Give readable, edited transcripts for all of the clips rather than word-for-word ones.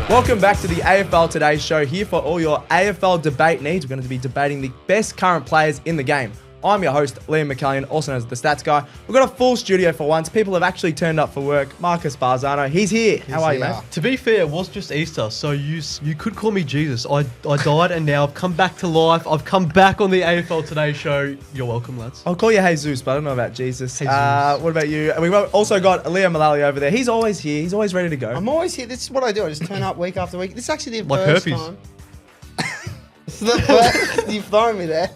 Welcome back to the AFL Today Show, here for all your AFL debate needs. We're going to be debating the best current players in the game. I'm your host, Liam McAllion, also known as the Stats Guy. We've got a full studio for once. People have actually turned up for work. Marcus Bazzano, he's here. How are you, mate? To be fair, it was just Easter, so you could call me Jesus. I died and now I've come back to life. I've come back on the AFL Today Show. You're welcome, lads. I'll call you Jesus, but I don't know about Jesus. What about you? And we've also got Liam Mullaly over there. He's always here. He's always ready to go. I'm always here. This is what I do. I just turn up week after week. This is actually the Like first herpes. time. This is the first. You've thrown me there.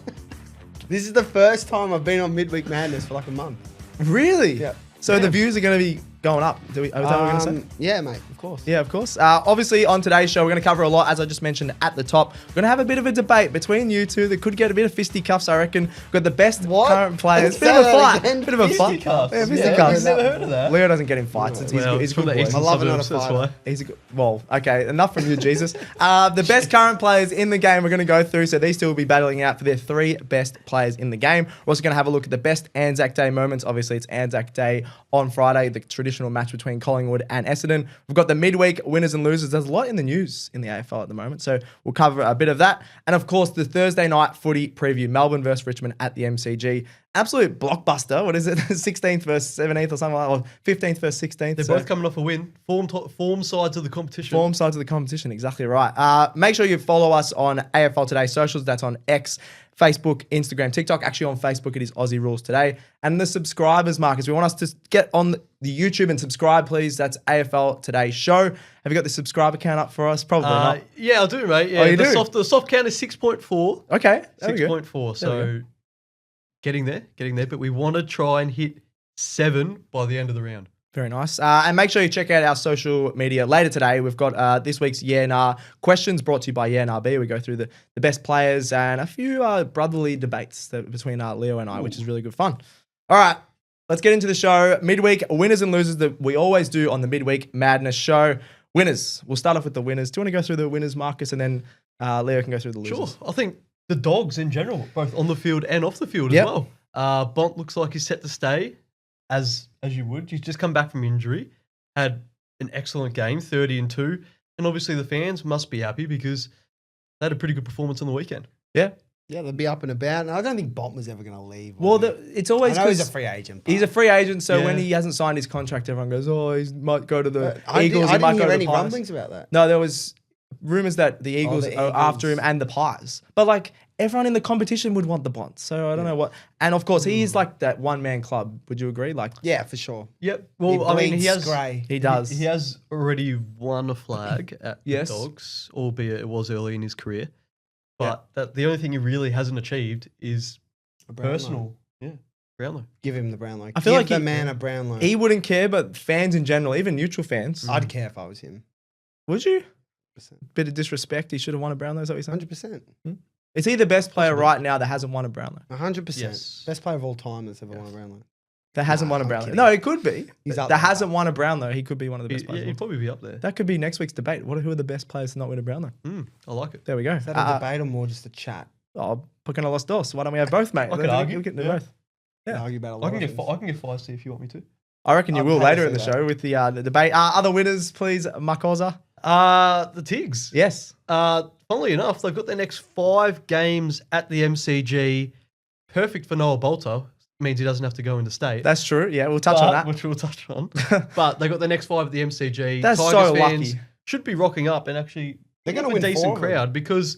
This is the first time I've been on Midweek Madness for like a month. Really? Yeah. So the views are going to be going up. Is that what we're going to say? Yeah, mate. Of course. Yeah, of course. Obviously, on today's show, we're going to cover a lot, as I just mentioned at the top. We're going to have a bit of a debate between you two that could get a bit of fisticuffs, I reckon. We've got the best current players. Bit of a fight. Bit of a fight. Fisticuffs? Yeah, Yeah, fisticuffs. I've never heard of that. Leo doesn't get in fights. He's a good boy. I love it, not a That's fighter. why. He's a good, well, okay, enough from you, Jesus. The best current players in the game we're going to go through. So these two will be battling out for their three best players in the game. We're also going to have a look at the best ANZAC Day moments. Obviously, it's ANZAC Day on Friday, the traditional match between Collingwood and Essendon. We've got the midweek winners and losers. There's a lot in the news in the AFL at the moment, so we'll cover a bit of that. And of course, the Thursday night footy preview, Melbourne versus Richmond at the MCG. Absolute blockbuster. What is it? 16th versus 17th or something like that, or 15th versus 16th. They're both coming off a win. Form sides of the competition. Form sides of the competition, exactly right. Make sure you follow us on AFL Today socials. That's on X, Facebook, Instagram, TikTok. Actually, on Facebook, it is Aussie Rules Today. And the subscribers, Marcus, we want us to get on the YouTube and subscribe, please. That's AFL Today Show. Have you got the subscriber count up for us? Probably not. Yeah, I'll do, mate. Yeah, Oh, you do? The soft count is 6.4. Okay. There we go. 6.4. So getting there. But we want to try and hit 7 by the end of the round. Very nice. And make sure you check out our social media later today. We've got this week's Yeah Nah questions brought to you by Yeah Nah B. We go through the best players and a few brotherly debates between Leo and I, which is really good fun. All right, let's get into the show. Midweek winners and losers that we always do on the Midweek Madness show. Winners. We'll start off with the winners. Do you want to go through the winners, Marcus, and then Leo can go through the losers? Sure. I think the Dogs in general, both on the field and off the field Yep. as well. Bont looks like he's set to stay, as you would. He's just come back from injury, had an excellent game, 30-2, and obviously the fans must be happy because they had a pretty good performance on the weekend. Yeah. Yeah, they'll be up and about. And I don't think Bont was ever going to leave. Well, it's always I know he's a because free agent. he's a free agent, so Yeah. when he hasn't signed his contract, everyone goes, "Oh, he might go to the I Eagles. He didn't might go hear to any the Pies." rumblings about that. No, there was rumors that the Eagles the are after him Eagles. and the Pies. But like everyone in the competition would want the Bont. So I don't know what. And of course, he is like that one-man club. Would you agree? Like Yeah, for sure. Yep. Well, I mean, he has grey. he does. He has already won a flag at Yes. the Dogs, albeit it was early in his career. But the only thing he really hasn't achieved is A Brownlow. personal. Yeah, Brownlow. Give him the Brownlow. I feel Give like the he- man a Brownlow. He wouldn't care, but fans in general, even neutral fans, I'd care if I was him. would you? Bit of disrespect. He should have won a Brownlow. Is that what you're saying? 100%. Is he the best player right now that hasn't won a Brownlow? 100%. Yes. Best player of all time that's ever won a Brownlow. That hasn't won a I'm Brownlow. kidding. No, it could be. He's up that there. hasn't won a Brownlow. He could be one of the best players. of He'd all time. probably be up there. That could be next week's debate. Who are the best players to not win a Brownlow? I like it. There we go. Is that a debate or more just a chat? Picking a los dos. Why don't we have both, mate? I could argue. We can do Yeah. both. Yeah. Argue about a lot I can of get things. I can get feisty if you want me to. I reckon you I'm will happy later to in the see that. show with the debate. Other winners, please, Makosa. The Tigs. Yes. Funnily enough, they've got their next 5 games at the MCG. Perfect for Noah Bolter. Means he doesn't have to go into state. That's true. Yeah, we'll touch on that. Which we'll touch on. But they got their next 5 at the MCG. That's Tigers so fans lucky. should be rocking up and actually They're have gonna a win 4 decent of them. crowd because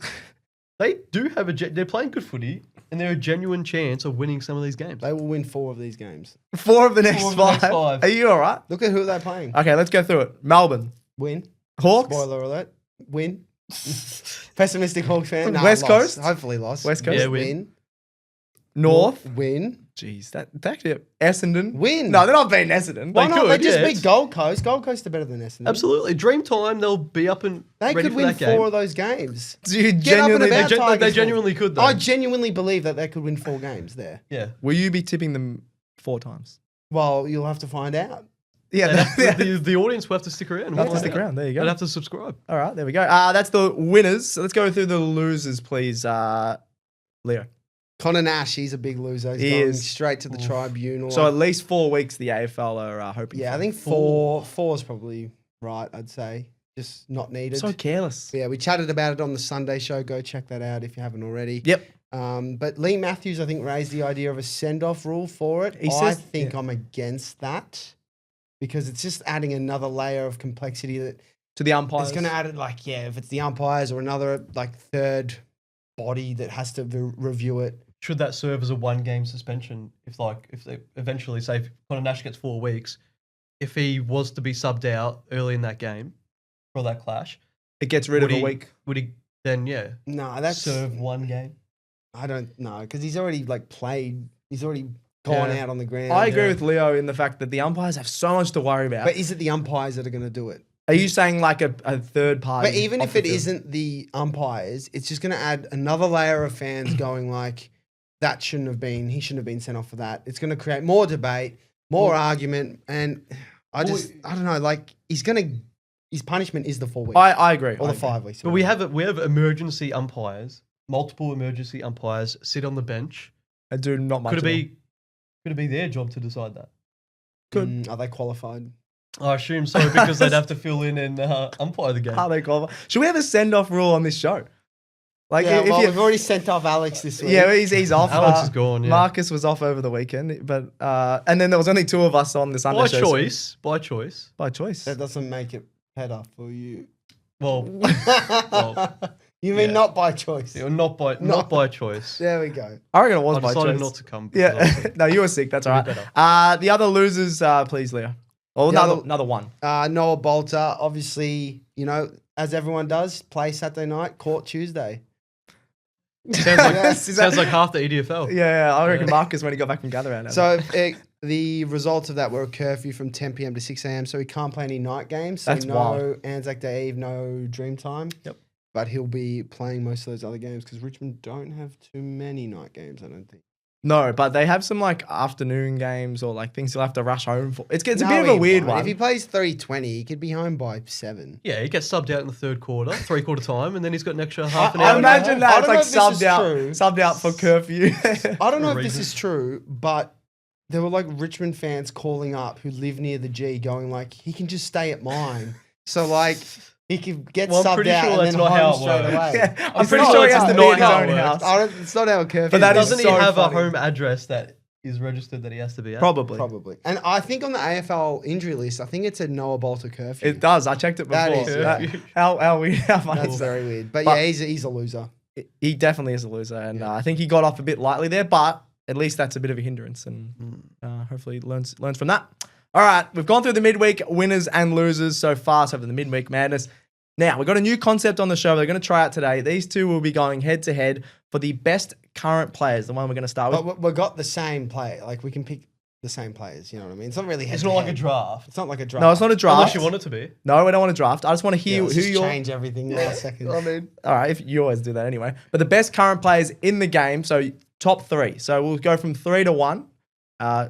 they do have they're playing good footy and they're a genuine chance of winning some of these games. They will win 4 of these games. 4 of the next Four of the next 5. five. Are you all right? Look at who they're playing. Okay, let's go through it. Melbourne. Win. Hawks. Spoiler alert. Win. Pessimistic Hawks fan. Nah, West loss. Coast? Hopefully lost. West Coast? Yeah, win. North. Win. Jeez, that's actually Essendon. Win. No, they're not beating Essendon. Why They not? could, They just yeah. beat Gold Coast. Gold Coast are better than Essendon. Absolutely. Dream time, they'll be up and They ready could for win that 4 game. of those games. Do you Get up and genuinely? about. They Tigers genuinely could though. I genuinely believe that they could win 4 games there. yeah. Will you be tipping them 4 times? Well, you'll have to find out. Yeah, The audience will have to stick around. They'll have to stick around. There you go. They'll have to subscribe. All right, there we go. That's the winners. So let's go through the losers, please. Leo. Connor Nash, he's a big loser. He's He going is. straight to the tribunal. So at least 4 weeks the AFL are hoping. yeah, for. I think four is probably right, I'd say. just not needed. So careless. Yeah, we chatted about it on the Sunday show. Go check that out if you haven't already. Yep. But Lee Matthews, I think, raised the idea of a send-off rule for it. I think I'm against that because it's just adding another layer of complexity that To the umpires. it's going to add it. Like, yeah, if it's the umpires or another like third body that has to review it. Should that serve as a 1-game suspension? If they eventually say if Connor Nash gets 4 weeks, if he was to be subbed out early in that game for that clash, It gets rid of a week. Would he then No, that's serve 1 game? I don't know because he's already like played. He's already gone out on the ground. I agree with Leo in the fact that the umpires have so much to worry about. But is it the umpires that are going to do it? Are you saying like a third party? But even off if the it field? isn't the umpires, it's just going to add another layer of fans going like, that shouldn't have been, he shouldn't have been sent off for that. It's going to create more debate, more argument. And I don't know, like his punishment is the 4 weeks. I agree. Or the 5 weeks. But we have emergency umpires, multiple emergency umpires sit on the bench. I do not much. Could it be their job to decide that? Good. Are they qualified? I assume so because they'd have to fill in and umpire the game. Are they qualified? Should we have a send-off rule on this show? Like, Yeah, if well, you, we've already sent off Alex this week. yeah, he's off. Alex is gone. Yeah. Marcus was off over the weekend, but and then there was only 2 of us on the Sunday By show. choice. By choice. By choice. That doesn't make it better for you. Well, You mean yeah. not by choice? not by choice. There we go. I reckon it was I by decided choice. not to come. because I Yeah. was- No, you were sick. That's all Be right. The other losers, please, Leo. Oh, The another one. Noah Bolter, obviously, as everyone does, play Saturday night, court Tuesday. Sounds like, Yes, sounds like half the E EDFL. Yeah, I reckon Marcus when he got back from gather round. So the results of that were a curfew from 10 p.m. to 6 a.m. So he can't play any night games. So That's no wild. ANZAC Day Eve, no Dreamtime. Yep. But he'll be playing most of those other games because Richmond don't have too many night games, I don't think. No, but they have some like afternoon games or like things you'll have to rush home for. It's a No, bit of a he weird won't. one. If he plays 3:20, he could be home by 7. Yeah, he gets subbed out in the third quarter, 3/4 time, and then he's got an extra half an hour. I imagine I that don't it's know like if this is subbed out for curfew. I don't know For if this reason. is true, but there were like Richmond fans calling up who live near the G going like, he can just stay at mine. So like, he could get Well, I'm subbed pretty out sure and that's then not home how it straight works. away. Yeah, I'm I'm pretty pretty sure he sure has to it's be not in his how own it house. works. It's not how a curfew But that is Doesn't he so have funny. a home address that is registered that he has to be at? Probably. Probably. And I think on the AFL injury list, I think it's a Noah Bolter curfew. It does. I checked it before. That is- Curfew. How funny That's is that? very weird. But But- yeah, he's a loser. He definitely is a loser, and I think he got off a bit lightly there. But at least that's a bit of a hindrance, and hopefully learns from that. All right, we've gone through the midweek winners and losers so far, so for the midweek madness. Now we've got a new concept on the show. They're going to try out today. These two will be going head to head for the best current players. The one we're going to start with. But we've got the same play. Like, we can pick the same players. You know what I mean? It's not really It's not like a head-to-head. draft. It's not like a draft. No, it's not a draft. Unless you want it to be. No, we don't want to draft. I just want to hear Let's who just you're. change everything last second. I mean, all right, if you always do that anyway. But the best current players in the game, so top 3. So we'll go from 3 to 1.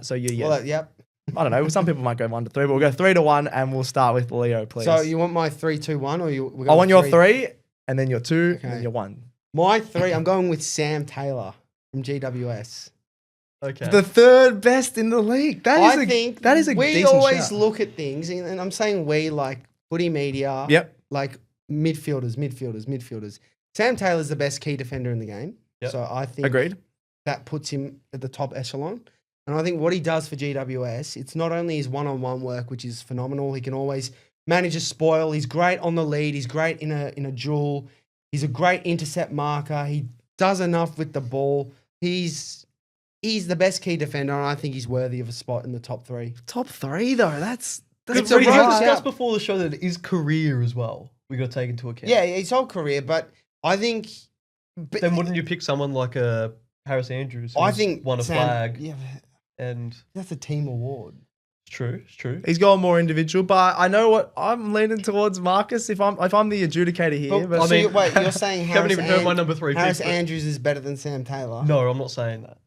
So you, Well, yep. I don't know. Some people might go 1 to 3, but we'll go 3 to 1, and we'll start with Leo, please. So you want my 3-2-1 or you? I want your 3, and then your 2, Okay. and then your 1. My 3. I'm going with Sam Taylor from GWS. Okay. The third best in the league. I think that is a we decent always shout. look at things, and I'm saying we like footy media. Yep. Like midfielders. Sam Taylor's the best key defender in the game. Yep. So I think Agreed. that puts him at the top echelon. And I think what he does for GWS, it's not only his one-on-one work, which is phenomenal. He can always manage a spoil. He's great on the lead. He's great in a duel. He's a great intercept marker. He does enough with the ball. He's the best key defender, and I think he's worthy of a spot in the top 3. Top 3 though. That's It's we a did road discuss shout. before the show that it is career as well. We got to take into account. Yeah, his whole career, but I think... But Then wouldn't you pick someone like Harris Andrews? I who's think won a Sam- flag, Yeah, but and that's a team award. it's true. It's true. He's got more individual, but I know what I'm leaning towards Marcus if I'm the adjudicator here. But I mean- wait, you're saying Haven't Harris, even heard my number 3 pick. Harris but- Andrews is better than Sam Taylor? No, I'm not saying that.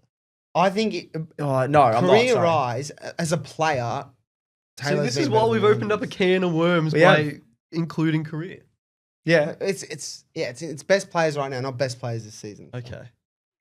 I think no, I'm not. career Sorry. rise as a player. See, Taylor's this been is why better we've than opened up a Andrews. can of worms We by have. including career. Yeah, It's best players right now, not best players this season. Okay.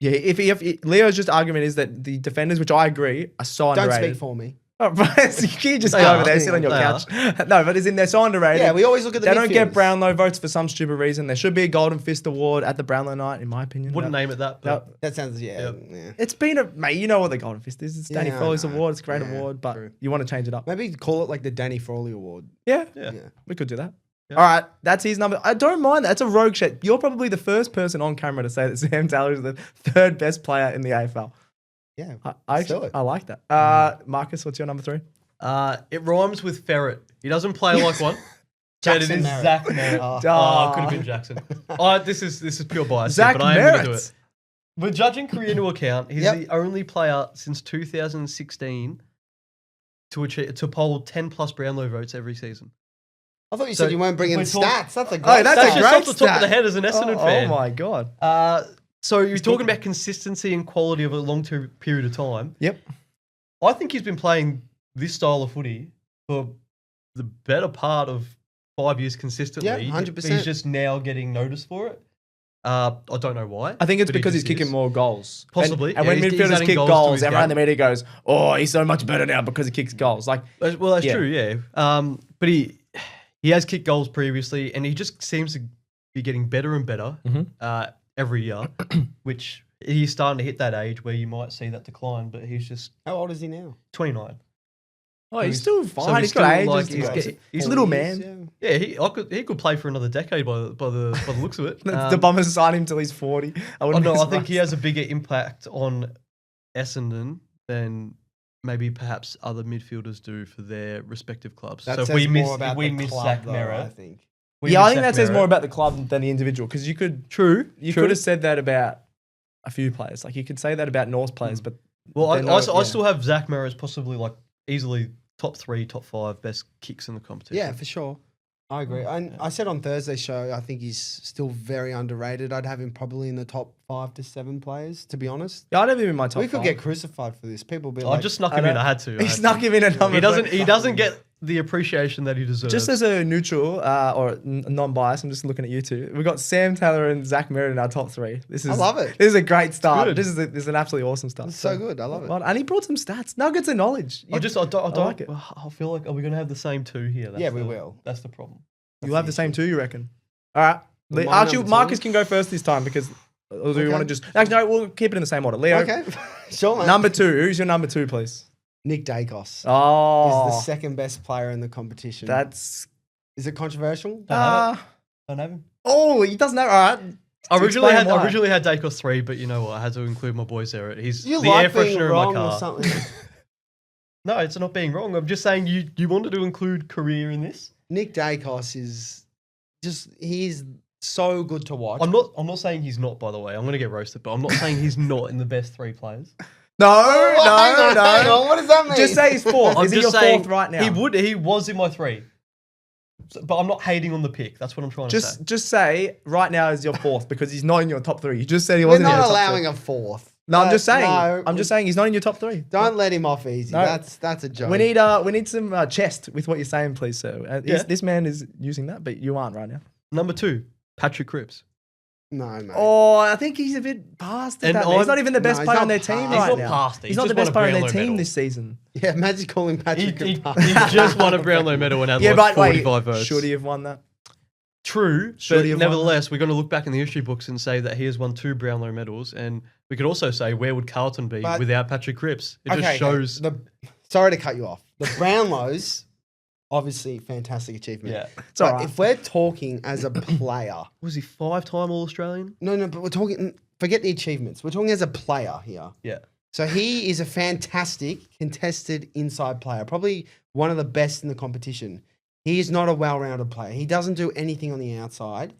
yeah. If Leo's just argument is that the defenders, which I agree, are so Don't underrated. speak for me. Oh, bro, you just They go are. over there, sit on your They couch. No, but they're so underrated. Yeah, we always look at the They don't get midfielders. Brownlow votes for some stupid reason. There should be a Golden Fist Award at the Brownlow night, in my opinion. Wouldn't name it that, but That sounds, yeah. It's been mate, you know what the Golden Fist is. It's Danny Yeah, I Frawley's know. award. It's a great Yeah, award, but true. you want to change it up. Maybe call it like the Danny Frawley Award. Yeah, yeah. we could do that. Yeah. All right, that's his number. I don't mind that. It's a rogue shit. You're probably the first person on camera to say that Sam Taylor is the third best player in the AFL. Yeah, I let's do actually, it. I like that. Marcus, what's your number 3? It rhymes with ferret. He doesn't play like one. But it Jackson is Merritt. Zach Merritt. Oh. Oh, it could have been Jackson. This is pure bias, here, Zach but I am going to do Merritt. it. We're judging career into account. He's Yep. the only player since 2016 to poll 10 plus Brownlow votes every season. I thought you So said you weren't bringing if we're talk- stats. That's a great that's That's a just great off the top of the stat. head as an Essendon fan. Oh my god. So you're talking about consistency and quality of a long-term period of time. Yep. I think he's been playing this style of footy for the better part of 5 years consistently. Yeah, 100%. But he's just now getting noticed for it. I don't know why. I think it's but he because he's just kicking is. more goals. Possibly. And Yeah, when he's midfielders adding kick goals to goals, his everyone in game. the media goes, "Oh, he's so much better now because he kicks goals." Like, Well, that's Yeah. true, yeah. But he has kicked goals previously, and he just seems to be getting better and better every year, which he's starting to hit that age where you might see that decline, but he's just How old is he now? 29. oh, he's he's- still so fine. he's He's got still, ages. like, He's a 40 little years, man. yeah. Yeah, he could play for another decade by the looks of it. The Bombers sign him till he's 40. I wouldn't be I think he surprised. has a bigger impact on Essendon than maybe perhaps other midfielders do for their respective clubs. That so if says we miss, more about if we the miss club, Zach though, Merritt, I think. Yeah, I think that says more about the club than the individual because you could True. could have said that about a few players. Like you could say that about North players, but Well, they're I still have Zach Merritt as possibly like easily top 3, top 5 best kicks in the competition. Yeah, for sure. I agree. I said on Thursday's show, I think he's still very underrated. I'd have him probably in the top 5 to 7 players, to be honest. yeah, I'd have him in my top. We could 5. get crucified for this. People be I like, just snuck I him in. know. I had to. He snuck him in a number. He doesn't. three. He doesn't get the appreciation that he deserves. Just as a neutral or non-biased, I'm just looking at you two. We've got Sam Taylor and Zach Merritt in our top 3. This is I love it. This is a great start. good. This is an absolutely awesome start. It's so good. I love it. Well, and he brought some stats, nuggets of knowledge. I don't. like it. I feel like are we going to have the same 2 here? That's Yeah, we the- will. That's the problem. You'll have the same too, you reckon? All right. Well, my Actually, number Marcus 2. can go first this time because. Or do you Okay. want to just? Actually, no, we'll keep it in the same order. Leo, Okay. Sure, man. number 2. Who's your number 2, please? Nick Daicos. Oh, Is the second best player in the competition. that's. Is it controversial? Don't have him. Oh, he doesn't know. All right. I originally Explain had why. Daicos 3, but you know what? I had to include my boy there. He's You the like air being freshener in my wrong or car. something? No, it's not being wrong. I'm just saying you wanted to include career in this. Nick Daicos is just, he's so good to watch. I'm not saying he's not, by the way. I'm going to get roasted, but I'm not saying he's not in the best 3 players. No, Hang on, what does that mean? Just say he's 4th. I'm Is he just your saying 4th right now? He was in my 3. But I'm not hating on the pick. That's what I'm trying to say. Just say right now is your 4th because he's not in your top 3. You just said he We're wasn't in your not top allowing 3. a 4th. No, I'm just saying. No, I'm just saying he's not in your top 3. Don't let him off easy. No. That's a joke. We need some chest with what you're saying, please, sir. Yeah. This man is using that, but you aren't right now. Number 2, Patrick Cripps. No, mate. Oh, I think he's a bit past And that. Man. He's not I'm- even the best No, he's player not on their team past. He's right not now. past it. He's He not the just best won a player on their Brownlow team medal. this season. Yeah, imagine calling Patrick He a bastard. just won a Brownlow medal and had Yeah, like but 45 votes. should he have won that? True, Should but he have won nevertheless, we're going to look back in the history books and say that he has won 2 Brownlow medals, and we could also say where would Carlton be But- without Patrick Cripps? It just shows. Sorry to cut you off. The Brownlows, obviously, fantastic achievement. Yeah, It's all But right. if we're talking as a player, was he 5-time All Australian? no, but we're talking. Forget the achievements. We're talking as a player here. Yeah, So he is a fantastic contested inside player, probably one of the best in the competition. He is not a well-rounded player. He doesn't do anything on the outside.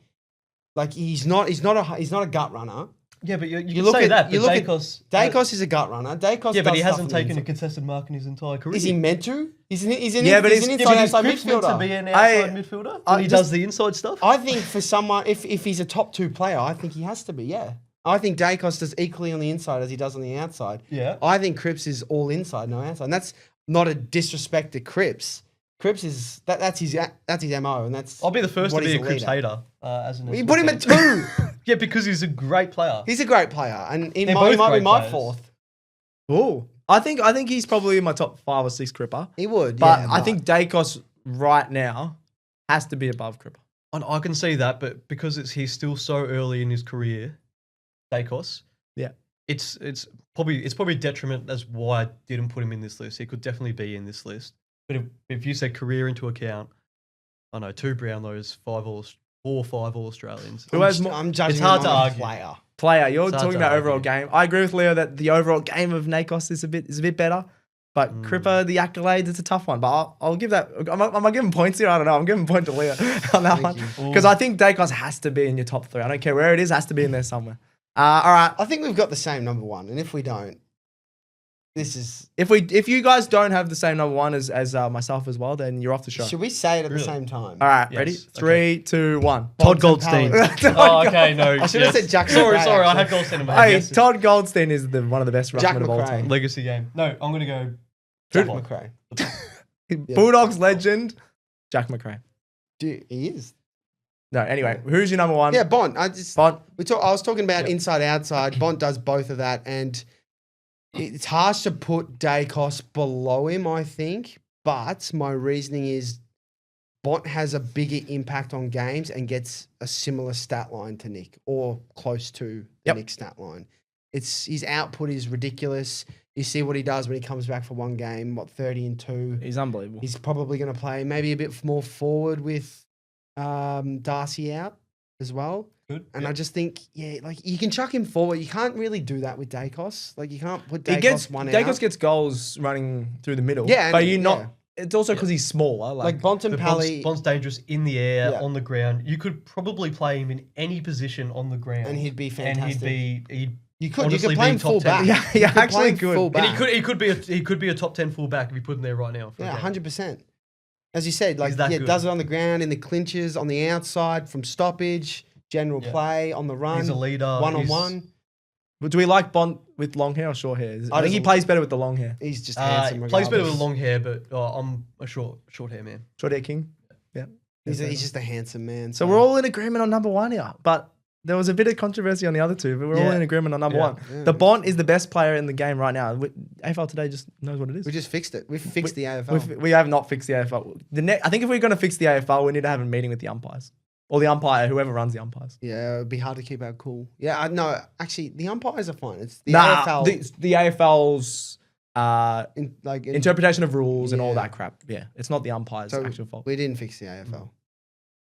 Like he's not a gut runner. yeah, but you You can look say at- that. you But look at- Daicos, Daicos is a gut runner. Daicos yeah, but he does stuff hasn't on the taken a inside. contested mark in his entire career. Is he meant to? He's an Yeah, but he's he's- an yeah, but inside is Cripps meant to midfielder. be an outside midfielder? When he just- does the inside stuff? I think for someone, if he's a top 2 player, I think he has to be. Yeah, I think Daicos does equally on the inside as he does on the outside. Yeah. I think Cripps is all inside, no outside. And that's not a disrespect to Cripps. Cripps is that's his MO, and that's. I'll be the first to what be he's a Cripps leader. hater. As an You Essendon put him at fan. 2. Yeah, because he's a great player. He's a great player, and he They're might both be great my players. 4th. Oh, I think he's probably in my top 5 or 6 Cripper. He would, But yeah. I think Daicos right now has to be above Cripper. And I can see that, but because he's still so early in his career, Daicos. Yeah. It's probably a detriment. That's why I didn't put him in this list. He could definitely be in this list. But if you say career into account, I know 2 Brownlows, 4 or 5 All Australians. Who has more? I'm judging It's hard him to on a argue. player. Player, you're It's hard talking to about argue. overall game. I agree with Leo that the overall game of Daicos is a bit better. But Cripper, the accolades, it's a tough one. But I'll give that. Am I giving points here? I don't know. I'm giving a point to Leo on that one. Because I think Daicos has to be in your top 3. I don't care where it is, has to be in there somewhere. All right. I think we've got the same number 1, and if we don't, this is. If you guys don't have the same number 1 as myself as well, then you're off the show. Should we say it at Really? the same time? All right, Yes. ready? Okay. 3, 2, 1. Todd Goldstein. Bontempelli. Oh, okay, no. I should have said Jack Sorry, McRae, I actually. had Goldstein in my head. Hey, Yes. Todd Goldstein is one of the best Jack ruckmen of all McRae. time. Legacy game. No, I'm going to go. Jack Jack McRae. Bulldogs legend, Jack McRae. Dude, he is. No, anyway, who's your number 1? Yeah, Bont. Bont. I was talking about Yep. inside outside. Bont does both of that, and it's harsh to put Daicos below him, I think. But my reasoning is Bont has a bigger impact on games and gets a similar stat line to Nick, or close to the Yep. Nick stat line. His output is ridiculous. You see what he does when he comes back for one game, 30 and 2. He's unbelievable. He's probably going to play maybe a bit more forward with Darcy out as well. Good. And Yep. I just think, like you can chuck him forward. You can't really do that with Daicos. Like you can't put He Daicos gets one Daicos out. gets goals running through the middle. Yeah, but and- you're not. yeah. It's also because he's smaller. Like But Bontempelli, Bont's dangerous in the air, Yeah. on the ground. You could probably play him in any position on the ground. and he'd be And fantastic. he'd you could honestly play be him top full 10. back. Yeah, You yeah, could actually play him good. full and back. he could be a top 10 fullback if you put him there right now. for a Yeah, game. 100%. As you said, like He's that good. does it on the ground, in the clinches, on the outside, from stoppage, general Yeah. play, on the run, He's a leader. one on He's- one. But do we like Bont with long hair or short hair? I think he doesn't- plays better with the long hair. He's just He handsome. plays better with regardless. long hair, but I'm a short hair man. Short hair king. Yeah. He's just a handsome man. So we're all in agreement on number 1 here. But there was a bit of controversy on the other 2, but we're all Yeah. in agreement on number Yeah. 1. Yeah. The Bont is the best player in the game right now. AFL Today just knows what it is. We just fixed it. We fixed the AFL. We have not fixed the AFL. I think if we're going to fix the AFL, we need to have a meeting with the umpires. Or the umpire, whoever runs the umpires. Yeah, it'd be hard to keep our cool. Yeah, no, actually, the umpires are fine. It's the Nah, AFL. the AFL's in interpretation of rules and all Yeah. that crap. Yeah, it's not the umpire's So actual fault. we didn't fix the AFL.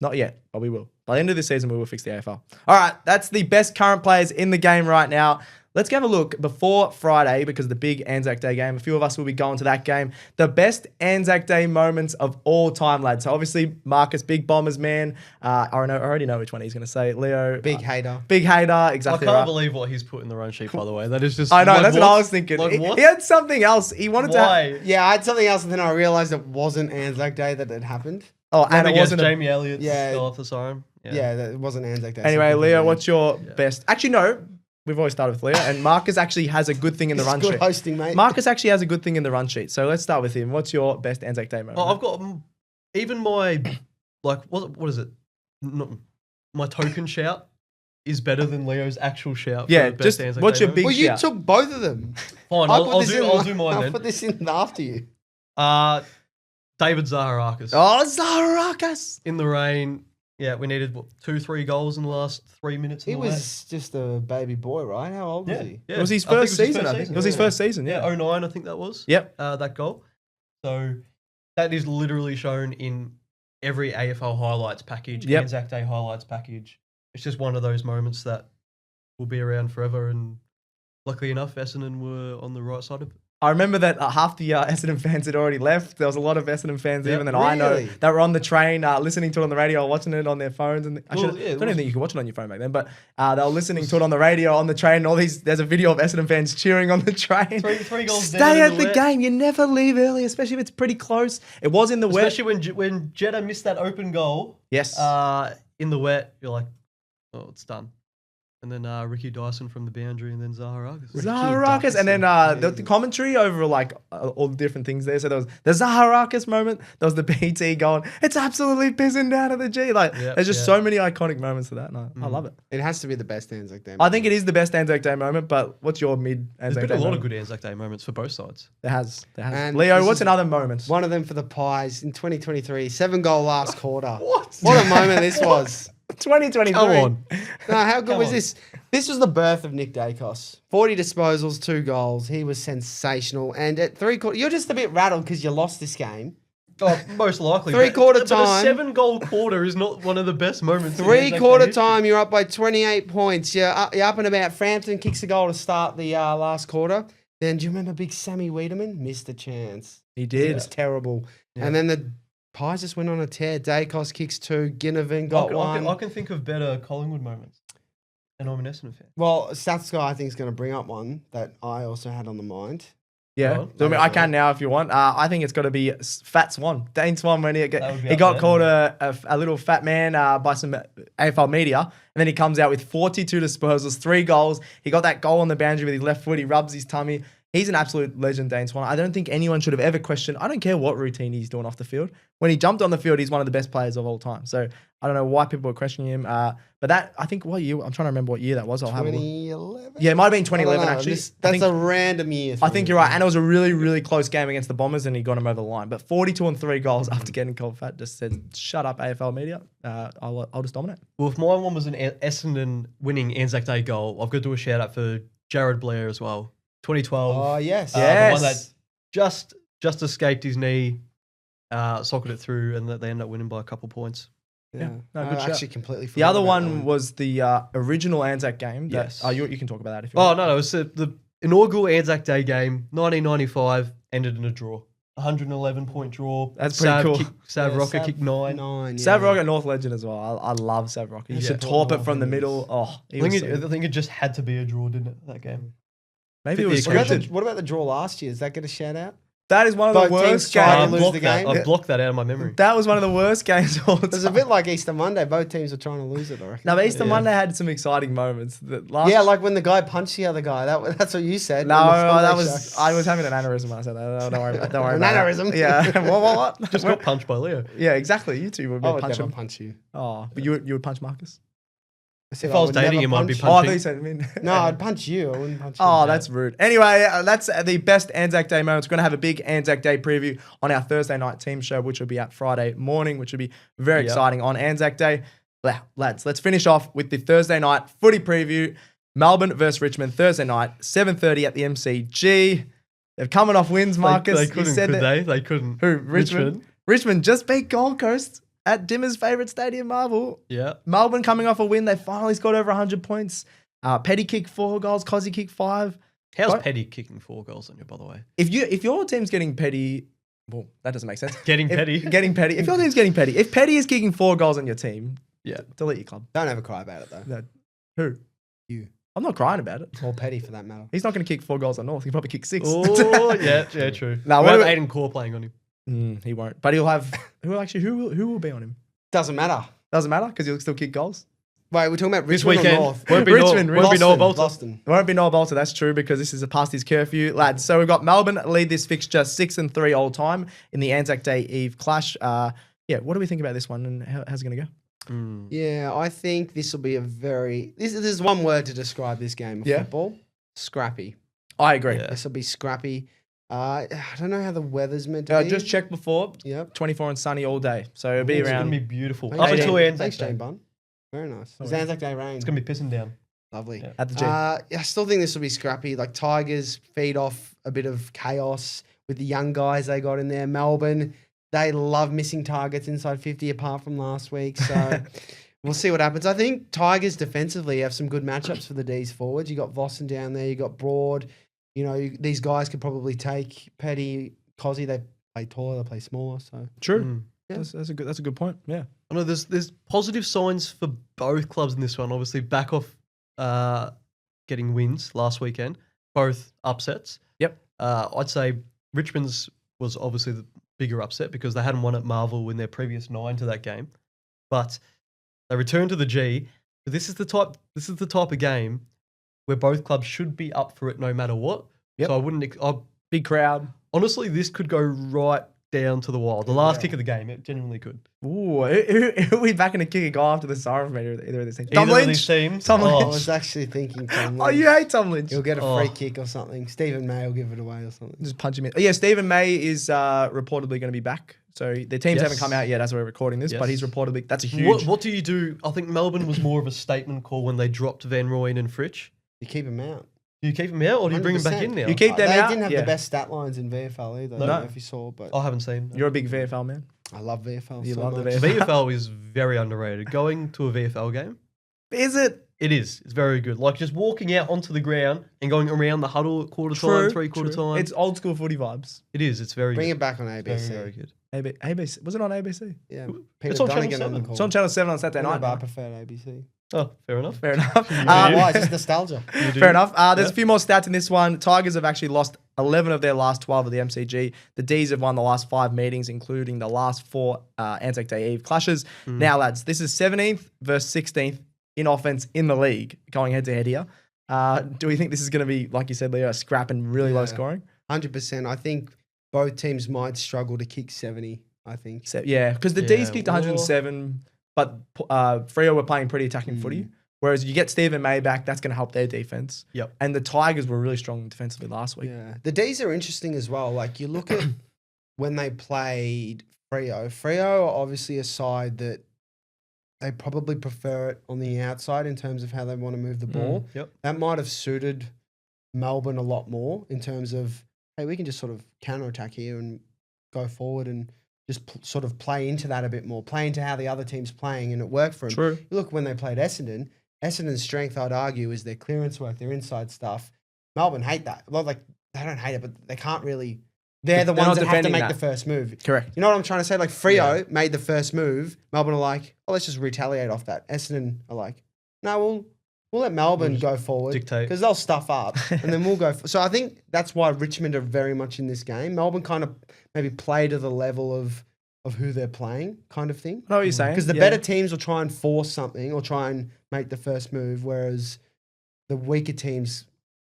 Not yet, but we will. By the end of the season, we will fix the AFL. All right, that's the best current players in the game right now. Let's have a look before Friday because of the big ANZAC Day game. A few of us will be going to that game. The best ANZAC Day moments of all time, lads. So obviously, Marcus, big Bombers man. I already know which one he's going to say. Leo, Big hater. big hater. I Exactly can't right. believe what he's put in the run sheet, by the way. That is just. I know, like, that's what I was thinking. Like, what? He had something else. He wanted to. Why? Yeah, I had something else, and then I realized it wasn't Anzac Day that had happened. Oh, and it wasn't. Jamie Elliott. Yeah. Still off the siren. Yeah, that it wasn't Anzac Day. Anyway, so Leo, what's your best? Actually, no. We've always started with Leo, and Marcus actually has a good thing in the This is run good sheet. hosting, mate. Marcus actually has a good thing in the run sheet. So let's start with him. What's your best Anzac Day moment? Oh, I've got even my what is it? My token shout is better than Leo's actual shout. Yeah, for the best just Anzac what's Day your big moment. Well, you shout? took both of them. Fine, I'll I'll do mine I'll then. put this in after you. David Zaharakis Oh, Zaharakis. in the rain. Yeah, we needed 2-3 goals in the last 3 minutes. He and all that. was just a baby boy, right? How old was he? Yeah. It was his I think first season, I think. It was his first season, Yeah, yeah. 09, I think that was. Yep. That goal. So that is literally shown in every AFL highlights package, Yep. Anzac Day highlights package. It's just one of those moments that will be around forever. And luckily enough, Essendon were on the right side of it. I remember that half the Essendon fans had already left. There was a lot of Essendon fans Yeah, even that I know really? that were on the train listening to it on the radio or watching it on their phones. And I Well, don't yeah, it even was- think you could watch it on your phone back then, but they were listening to it on the radio, on the train. And all these, there's a video of Essendon fans cheering on the train. Three goals down Stay in at the the wet. game. You never leave early, especially if it's pretty close. It was in the wet. Especially when Jeddah missed that open goal Yes. in the wet, you're like, oh, it's done. And then Ricky Dyson from the boundary, and then Zaharakis. Zaharakis, and then the commentary over like all the different things there. So there was the Zaharakis moment, there was the BT going, it's absolutely pissing down at the G. Like, there's just so many iconic moments of that, and I love it. It has to be the best Anzac Day. I think it is the best Anzac Day moment, but what's your mid Anzac Day? There's been a lot moment? of good Anzac Day moments for both sides. There has. And Leo, this what's is another moment? One of them for the Pies in 2023, 7-goal last quarter. What? What a moment this was. 2023. Come on. No, how good Come was on. this? This was the birth of Nick Daicos. 40 disposals, 2 goals. He was sensational. And at 3/4, you're just a bit rattled because you lost this game. Oh, most likely. Three-quarter but time. a 7-goal quarter is not one of the best moments. in Anzac Day 3/4 history. time, you're up by 28 points. You're up and about. Frampton kicks a goal to start the last quarter. Then do you remember big Sammy Wiedemann? Missed a chance. He It did. was terrible. Yeah. And then the Pies just went on a tear. Daicos kicks 2. Ginnivan got one. I can think of better Collingwood moments. And I'm an Essendon fan. Well, Stats Guy, I think, is going to bring up one that I also had on the mind. Yeah, Oh, so, I mean, I can now if you want. I think it's got to be Fat Swan, Dane Swan, when he That would be got up called there. a little fat man by some AFL media, and then he comes out with 42 disposals, 3 goals. He got that goal on the boundary with his left foot. He rubs his tummy. He's an absolute legend, Dane Swan. I don't think anyone should have ever questioned. I don't care what routine he's doing off the field. When he jumped on the field, he's one of the best players of all time. So I don't know why people are questioning him. But that, I think, what year? I'm trying to remember what year that was. I'll have a look. 2011? Yeah, it might have been I 2011 don't know. actually. That's I think- a random year. I think you're right. And it was a really, really close game against the Bombers and he got him over the line. But 42 and 3 goals after getting called fat just said, shut up, AFL media. I'll just dominate. Well, if my one was an Essendon winning Anzac Day goal, I've got to do a shout out for Jared Blair as well. 2012. Oh, yes. The one that just escaped his knee, socketed it through, and that they ended up winning by a couple points. Yeah. No, I good shout. actually completely The forgot other about one that was the original Anzac game. Yes. You can talk about that if you Oh, want. no, it was the inaugural Anzac Day game, 1995, ended in a draw. 111-point draw. That's pretty cool. Sav Yeah, Rocker Sav- kicked 9. 9, yeah. Sav Rocker, North Legend as well. I love Sav Rocker. He used to support torp it from the North middle. Legends. Oh, he I was think it just had to be a draw, didn't it, that game? maybe it was the What about, scripted. what about the draw last year? Does that get a shout out? That is one of the Both teams worst tried to games. lose the game. I blocked that out of my memory. That was one of the worst games of all It was a time. bit like Easter Monday. Both teams were trying to lose it, I reckon. No, but Easter Yeah. Monday had some exciting moments. Yeah, like when the guy punched the other guy. That's what you said. No, on the Sunday that was show. I was having an aneurysm when I said that. Don't worry. Don't worry. An about it. aneurysm? Yeah. what? Just got punched by Leo. Yeah, exactly. You two would I would punch never him. punch you. Oh, but you would punch Marcus. said If I was would dating never him, I'd be punch Oh, I punching. thought you said. I mean, you. No, I'd punch you. I wouldn't punch you. Oh, that's rude. Anyway, that's the best Anzac Day moments. We're going to have a big Anzac Day preview on our Thursday night team show, which will be out Friday morning, which will be very Yep. exciting on Anzac Day. Lads, let's finish off with the Thursday night footy preview. Melbourne versus Richmond, Thursday night, 7:30 at the MCG. They're coming off wins, Marcus. They You couldn't, said could that- they? They couldn't. Who? Richmond? Richmond just beat Gold Coast at Dimmer's favourite stadium, Marvel. Yeah. Melbourne coming off a win. They finally scored over 100 points. Petty kicked 4 goals. Cozzy kicked 5. How's What? Petty kicking 4 goals on you, by the way? If your team's getting Petty, well, that doesn't make sense. Getting Petty. If your team's getting Petty, if Petty is kicking 4 goals on your team, Yeah. delete your club. Don't ever cry about it, though. No. Who? You. I'm not crying about it. Or Petty, for that matter. He's not going to kick 4 goals on North. He'll probably kick 6. Oh, yeah, true. Now, We'll what have do we- Aiden Core playing on him. He won't. But he'll have. Who will be on him? Doesn't matter. Doesn't matter because he'll still kick goals. Wait, we're talking about This Richmond or weekend. North? Won't be Richmond, Won't be Noah Boston, Bolter. Boston. It won't be Noah Bolter, that's true, because this is past his curfew, lads. So we've got Melbourne lead this fixture 6-3 all time in the Anzac Day Eve clash. Yeah, what do we think about this one and how's it going to go? Yeah, I think this will be a very... This is one word to describe this game of Yeah. football. Scrappy. I agree. Yeah. This will be scrappy. I don't know how the weather's meant to be. Just checked before, Yep. 24 and sunny all day. So it'll be It's going around. to be beautiful. Thanks, Up Jane. until Anzac Thanks, Day. Jane Bun. Very nice. It's worries. Anzac Day rain. It's going to be pissing down. Lovely. Yeah. At the G. I still think this will be scrappy. Like Tigers feed off a bit of chaos with the young guys they got in there. Melbourne, they love missing targets inside 50 apart from last week. So we'll see what happens. I think Tigers defensively have some good matchups for the D's forwards. You got Vossen down there. You got Broad. You know, these guys could probably take Petty, Cozzy. They play taller, they play smaller. So True. Yeah. That's a good point. Yeah. I know there's positive signs for both clubs in this one. Obviously, back off getting wins last weekend, both upsets. Yep. I'd say Richmond's was obviously the bigger upset because they hadn't won at Marvel in their previous 9 to that game, but they returned to the G. But this is the type of game where both clubs should be up for it no matter what. Yep. So I wouldn't. Big crowd. Honestly, this could go right down to the wire. The last kick of the game, it genuinely could. Ooh, who are we backing to kick a guy after the siren from either of these teams? Tom Either of Lynch? these teams. Tom I Lynch. was actually thinking Tom Oh, Lynch. you hate Tom Lynch. He'll get a free kick or something. Stephen May will give it away or something. Just punch him in. Oh, yeah, Stephen May is reportedly going to be back. So the teams Yes. haven't come out yet as we're recording this, but he's Yes. reportedly, that's a huge. What do you do? I think Melbourne was more of a statement call when they dropped Van Rooyen and Fritsch. You keep him out. Do you keep him out or do you bring him back in 100%. now? You keep them They out? didn't have Yeah. the best stat lines in VFL either. I don't know if you saw, but I haven't seen. You're a big VFL man. I love VFL. You so love the much. VFL. VFL is very underrated. Going to a VFL game, Is it? it is. It's very good. Like just walking out onto the ground and going around the huddle at quarter time, three-quarter time. It's old school footy vibes. It is. It's very Bring good. it back on Very, ABC. very good. ABC. Was it on ABC? Yeah, It's on Channel Donegan 7. the call. It's on Channel 7 on Saturday No, night. but I prefer ABC. Oh, fair enough. Fair enough. Why? Just nostalgia. You do. Fair enough. There's Yeah. a few more stats in this one. Tigers have actually lost 11 of their last 12 of the MCG. The D's have won the last 5 meetings, including the last 4 ANZAC Day Eve clashes. Now, lads, this is 17th versus 16th in offense in the league, going head to head here. Do we think this is going to be, like you said, Leo, a scrap and really low Yeah. scoring? 100%. I think both teams might struggle to kick 70. I think. So, yeah, because the D's Yeah, kicked 107, but Freo were playing pretty attacking footy. Whereas you get Stephen May back, that's going to help their defense. Yep. And the Tigers were really strong defensively last week. Yeah, the D's are interesting as well. Like you look at when they played Freo. Freo are obviously a side that they probably prefer it on the outside in terms of how they want to move the ball. Yep. That might have suited Melbourne a lot more in terms of, hey, we can just sort of counterattack here and go forward and just sort of play into that a bit more, play into how the other team's playing, and it worked for them. True. You look when they played Essendon. Essendon's strength, I'd argue, is their clearance work, their inside stuff. Melbourne hate that. Well, like they don't hate it, but they can't really. They're the They're ones not that have to defending make that. the first move. Correct. You know what I'm trying to say? Like Freo made the first move. Melbourne are like, oh, let's just retaliate off that. Essendon are like, no, we'll let Melbourne go forward dictate. because they'll stuff up and then we'll go. So I think that's why Richmond are very much in this game. Melbourne kind of maybe play to the level of who they're playing, kind of thing. I know what you're saying. Because the Yeah. better teams will try and force something or try and make the first move, whereas the weaker teams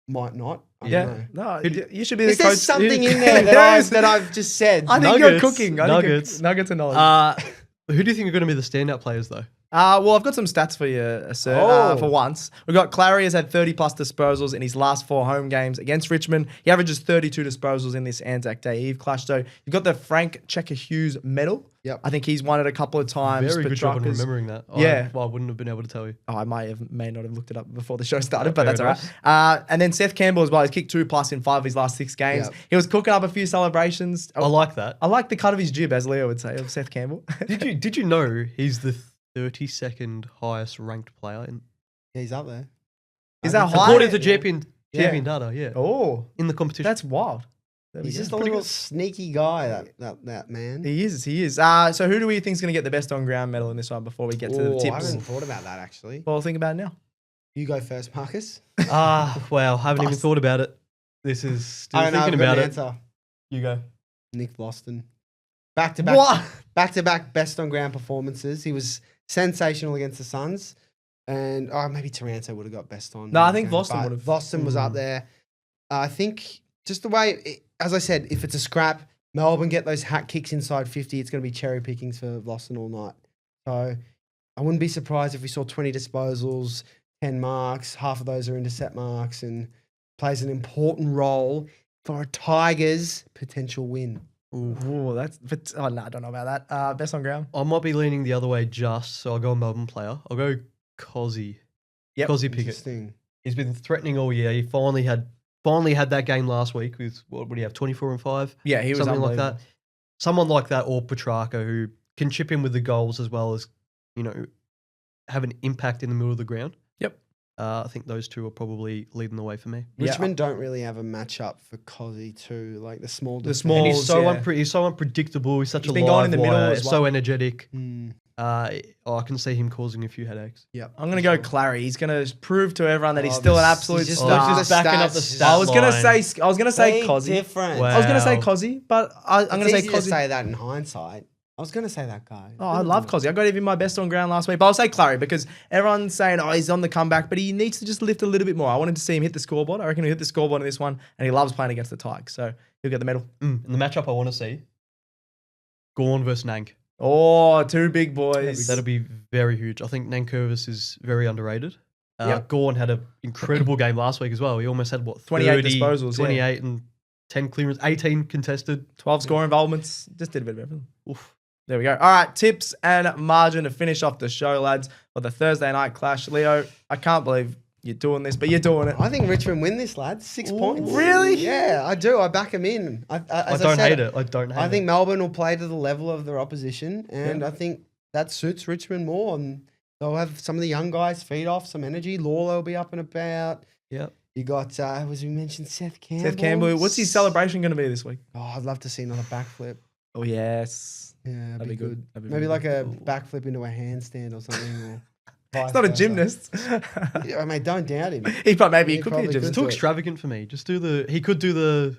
might not. I don't know. No, you should be the Is coach. there something in There there that, is. I've just said? I think you're Nuggets. cooking. Nuggets. Nuggets and knowledge. Who do you think are going to be the standout players though? Well, I've got some stats for you, sir. Oh. For once, we've got Clary has had 30 plus disposals in his last 4 home games against Richmond. He averages 32 disposals in this ANZAC Day Eve clash. So you've got the Frank Checker-Hughes medal. Yep. I think he's won it a couple of times. Very good job on Petrarca's- remembering that. Yeah. I wouldn't have been able to tell you. Oh, I may not have looked it up before the show started, but Fair that's all right. And then Seth Campbell as well. He's kicked 2 plus in 5 of his last 6 games. Yep. He was cooking up a few celebrations. I like that. I like the cut of his jib, as Leo would say, of Seth Campbell. Did you know he's the 32nd highest ranked player Yeah, he's up there. Is that high? according to champion Yeah. data? Yeah, Oh, in the competition. that's wild. There we He's go. just a little sneaky guy, that man. He is. So who do we think is going to get the best on ground medal in this one before we get to the I tips? haven't thought about that actually. Well, think about it now. You go first, Marcus. Wow, haven't even Bust. thought about it. This is still I don't know. thinking I've got about an it. answer. You go. Nick Loston. Back to back. What? Back to back best on ground performances. He was sensational against the Suns. And maybe Taranto would have got best on. No, I think ground, Boston but would have. Boston was up there. I think just the way, as I said, if it's a scrap, Melbourne get those hat kicks inside 50, it's going to be cherry pickings for Boston all night. So I wouldn't be surprised if we saw 20 disposals, 10 marks, half of those are intercept marks, and plays an important role for a Tigers potential win. Ooh, I don't know about that. Best on ground. I might be leaning the other way just, so I'll go Melbourne player. I'll go Cozzy. Yep. Cozzy Pickett. Interesting. He's been threatening all year. He finally had that game last week with, what would he have, 24 and 5? Yeah, he was Something like unbelievable. that. Someone like that, or Petrarca, who can chip in with the goals as well as, have an impact in the middle of the ground. Yep. I think those two are probably leading the way for me. Yeah. Richmond don't really have a matchup for Cozzy too, like the small. The defence. small- And he's so yeah. He's so unpredictable. He's such He's a been going live in the middle wire, as well. so energetic. Mm. I can see him causing a few headaches. Yep. I'm going to go Clary. He's going to prove to everyone that he's Oh, still an this- absolute he's just star. like just backing up the stats. stat I was going to line. say Big Cozzy. difference. Wow. I was going to say Cozzy, but I'm going to It's say easy to Cozzy. say that in hindsight. I was going to say that guy. Oh, I love Cozzy. I got even my best on ground last week. But I'll say Clary because everyone's saying, oh, he's on the comeback, but he needs to just lift a little bit more. I wanted to see him hit the scoreboard. I reckon he'll hit the scoreboard in this one, and he loves playing against the Tigers, so he'll get the medal. In the matchup I want to see, Gawn versus Nank. Oh, two big boys. That'll be very huge. I think Nankervis is very underrated. Yep. Gawn had an incredible game last week as well. He almost had, 28 disposals, 28 and 10 clearance, 18 contested. 12 score involvements. Just did a bit of everything. Oof. There we go. All right, tips and margin to finish off the show, lads, for the Thursday night clash. Leo, I can't believe you're doing this, but you're doing it. I think Richmond win this, lads. 6 points. Really? Yeah, I do. I back them in. I don't hate it. I don't hate it. I think Melbourne will play to the level of their opposition, and I think that suits Richmond more. And they'll have some of the young guys feed off some energy. Lawler will be up and about. Yep. You got, as we mentioned, Seth Campbell. Seth Campbell. What's his celebration going to be this week? Oh, I'd love to see another backflip. Oh, yes. Yeah, that'd be good. That'd be Maybe very like good. a backflip into a handstand or something. Or He's not a gymnast. Yeah, mate, don't doubt him. Maybe he could be a probably gymnast. It's too extravagant for me. Just do the. He could do the.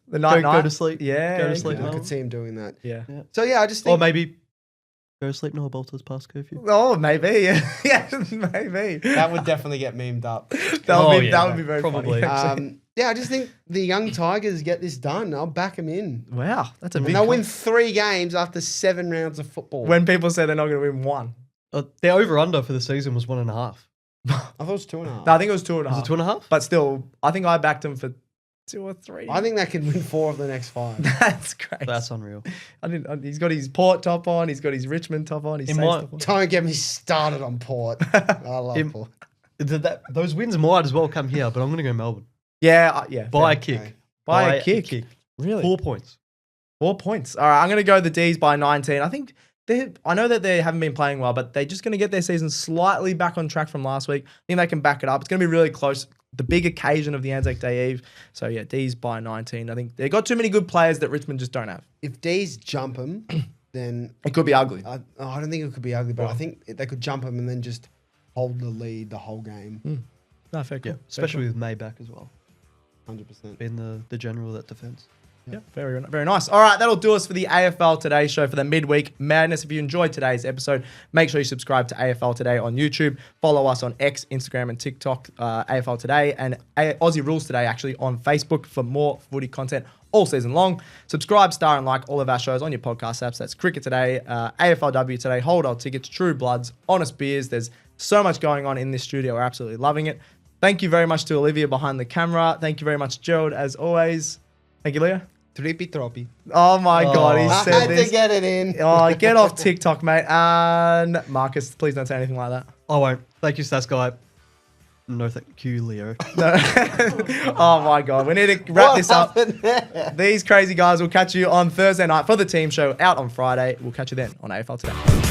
The night Go to sleep. Yeah. Go to sleep. I Melbourne. could see him doing that. Yeah. So, yeah, I just think... Or maybe go to sleep. No bolters past curfew. Oh, maybe. Yeah, maybe. That would definitely get memed up. That would be very probably. funny. Yeah, I just think the young Tigers get this done. I'll back them in. Wow, that's a big. And they'll win 3 games after 7 rounds of football. When people say they're not going to win one. Their over/under for the season was 1.5. I thought it was 2.5. No, I think it was 2.5. Was it 2.5? But still, I think I backed him for 2 or 3. I think they could win 4 of the next 5. That's great. That's unreal. He's got his Port top on. He's got his Richmond top on. His Saints top on. Don't get me started on Port. I love Port. Those wins might as well come here, but I'm going to go Melbourne. Yeah, By a fair. kick. Okay. By a kick. Really? 4 points. 4 points. All right, I'm going to go the D's by 19. I think I know that they haven't been playing well, but they're just going to get their season slightly back on track from last week. I think they can back it up. It's going to be really close. The big occasion of the ANZAC Day Eve. So, yeah, D's by 19. I think they've got too many good players that Richmond just don't have. If D's jump them, then... It could be ugly. I don't think it could be ugly, but I think they could jump them and then just hold the lead the whole game. No, fair Yeah, cool. especially with May back as well. 100%. Being the general of that defence. Yeah, very, very nice. All right, that'll do us for the AFL Today Show for the Midweek Madness. If you enjoyed today's episode, make sure you subscribe to AFL Today on YouTube. Follow us on X, Instagram, and TikTok, AFL Today, and Aussie Rules Today, actually, on Facebook for more footy content all season long. Subscribe, star, and like all of our shows on your podcast apps. That's Cricket Today, AFLW Today, Hold Our Tickets, True Bloods, Honest Beers. There's so much going on in this studio. We're absolutely loving it. Thank you very much to Olivia behind the camera. Thank you very much, Gerald, as always. Thank you, Leah. Trippy troppy. Oh my God, he I said had this. to get it in. Oh, get off TikTok, mate. And Marcus, please don't say anything like that. I won't. Thank you, Stats Guy. No, thank you, Leo. No. Oh my God, we need to wrap this up. There? These crazy guys will catch you on Thursday night for the team show out on Friday. We'll catch you then on AFL Today.